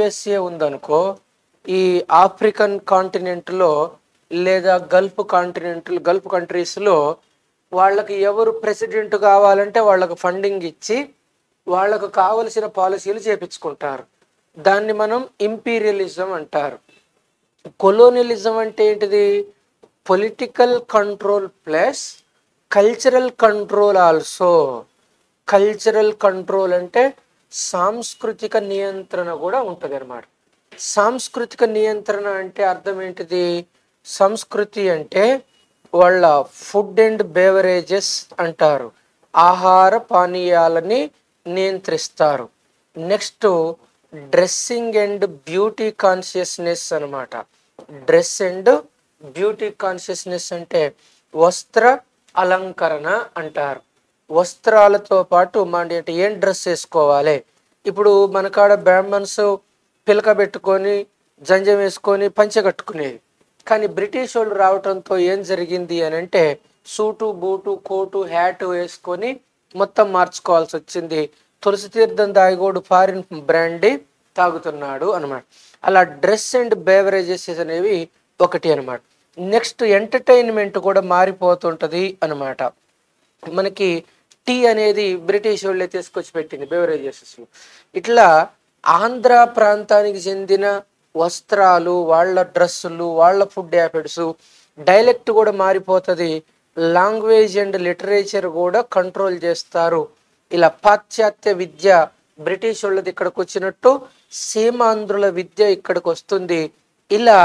USA ఉందనుకో, ఈ African కాంటినెంట్లో లేదా గల్ఫ్ కంట్రీస్లో వాళ్ళకి ఎవరు ప్రెసిడెంట్ కావాలంటే వాళ్ళకు ఫండింగ్ ఇచ్చి వాళ్ళకు కావలసిన పాలసీలు చేపించుకుంటారు. దాన్ని మనం ఇంపీరియలిజం అంటారు. కొలోనియలిజం అంటే ఏంటిది? Political control plus cultural control also. Cultural control అంటే సాంస్కృతిక నియంత్రణ కూడా ఉంటుంది అన్నమాట. సాంస్కృతిక నియంత్రణ అంటే అర్థం ఏంటిది? సంస్కృతి అంటే వాళ్ళ ఫుడ్ అండ్ బేవరేజెస్ అంటారు, ఆహార పానీయాలని నియంత్రిస్తారు. Next dressing and beauty consciousness అనమాట. డ్రెస్ అండ్ బ్యూటీ కాన్షియస్నెస్ అంటే వస్త్ర అలంకరణ అంటారు. వస్త్రాలతో పాటు అంటే ఏం డ్రెస్ వేసుకోవాలి. ఇప్పుడు మన కాడ బ్రాహ్మణ్స్ పిలక పెట్టుకొని జంజం వేసుకొని పంచె కట్టుకునేది. కానీ బ్రిటిష్ వాళ్ళు రావడంతో ఏం జరిగింది అని అంటే సూటు బూటు కోటు హ్యాట్ వేసుకొని మొత్తం మార్చుకోవాల్సి వచ్చింది. తులసి తీర్థం తాగిగోడు ఫారిన్ బ్రాండీ తాగుతున్నాడు అనమాట. అలా డ్రెస్ అండ్ బేవరేజెస్ అనేవి ఒకటి అనమాట. నెక్స్ట్ ఎంటర్టైన్మెంట్ కూడా మారిపోతుంటుంది అనమాట. మనకి టీ అనేది బ్రిటిష్ వాళ్ళే తీసుకొచ్చి పెట్టింది బేవరేజెస్. ఇట్లా ఆంధ్ర ప్రాంతానికి చెందిన వస్త్రాలు, వాళ్ళ డ్రెస్సులు, వాళ్ళ ఫుడ్ హ్యాబిట్స్, డైలెక్ట్ కూడా మారిపోతుంది. లాంగ్వేజ్ అండ్ లిటరేచర్ కూడా కంట్రోల్ చేస్తారు. ఇలా పాశ్చాత్య విద్య బ్రిటిష్ వాళ్ళది ఇక్కడికి వచ్చినట్టు సీమాంధ్రుల విద్య ఇక్కడికి వస్తుంది. ఇలా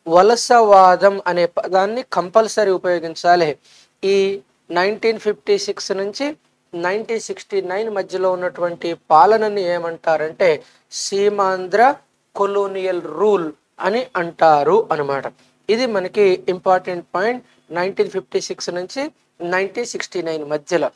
వలసవాదం అనే పదాన్ని కంపల్సరీ ఉపయోగించాలి. ఈ 1956 నుంచి 1969 మధ్యలో ఉన్నటువంటి పాలనని ఏమంటారంటే సీమాంధ్ర కొలోనియల్ రూల్ అని అంటారు అనమాట. ఇది మనకి ఇంపార్టెంట్ పాయింట్ 1956 నుంచి 1969 మధ్యలో.